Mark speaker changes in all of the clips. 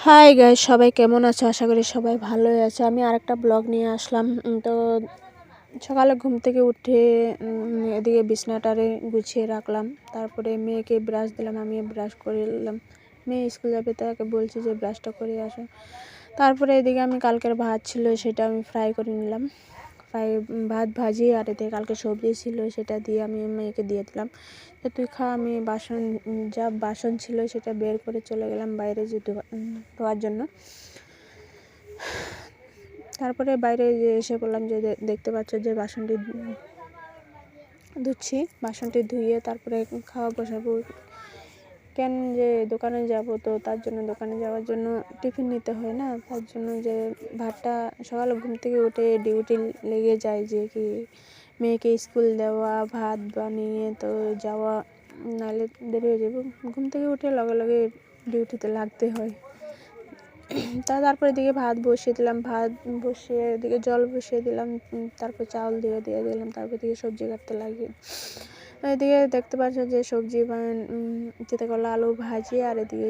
Speaker 1: Hi guys, সবাই কেমন আছো? আশা করি সবাই ভালোই আছে। আমি আরেকটা ব্লগ নিয়ে আসলাম। তো সকালে ঘুম থেকে উঠে এদিকে বিছনাটারে গুছিয়ে রাখলাম। তারপরে মেয়েকে ব্রাশ দিলাম, আমি ব্রাশ করে নিলাম। মেয়ে স্কুল যাবে, তাকে বলছি যে ব্রাশটা করে আসো। তারপরে এদিকে আমি কালকের ভাত ছিল, সেটা আমি ফ্রাই করে নিলাম। ভাত ভাজি আর এতে কালকে সবজি ছিল, সেটা দিয়ে আমি মেয়েকে দিয়ে দিলাম যে তুই খা। আমি বাসন ছিল সেটা বের করে চলে গেলাম বাইরে যে ধোয়ার জন্য। তারপরে বাইরে যে এসে বললাম যে দেখতে পাচ্ছ যে বাসনটি ধুচ্ছি। বাসনটি ধুয়ে তারপরে খাওয়া বসাবো। কেন যে দোকানে যাব, তো তার জন্য দোকানে যাওয়ার জন্য টিফিন নিতে হয় না, তার জন্য যে ভাতটা সকালে ঘুম থেকে উঠে ডিউটি লেগে যায়, যে কি মেয়েকে স্কুল দেওয়া, ভাত বানিয়ে তো যাওয়া, নাহলে দেরি হয়ে যাবে। ঘুম থেকে উঠে লগে লগে ডিউটিতে লাগতে হয়। তারপরে এদিকে ভাত বসিয়ে দিলাম, ভাত বসিয়ে এদিকে জল বসিয়ে দিলাম, তারপর চাউল দিয়ে দিলাম। তারপর এদিকে সবজি কাটতে লাগি। এদিকে দেখতে পাচ্ছ যে সবজি চিতে করলা আলু ভাজি, আর এদিকে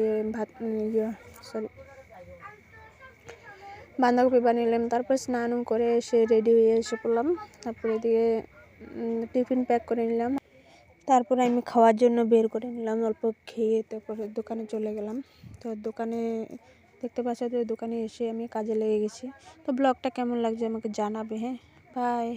Speaker 1: বাঁধাকপি বানিয়ে। তারপর স্নান করে এসে রেডি হয়ে এসে পড়লাম। তারপরে এদিকে টিফিন প্যাক করে নিলাম। তারপরে আমি খাওয়ার জন্য বের করে নিলাম, অল্প খেয়ে তারপরে দোকানে চলে গেলাম। তো দোকানে দেখতে পাচ্ছ যে দোকানে এসে আমি কাজে লেগে গেছি। তো ব্লগটা কেমন লাগছে আমাকে জানাবে। হ্যাঁ, বাই।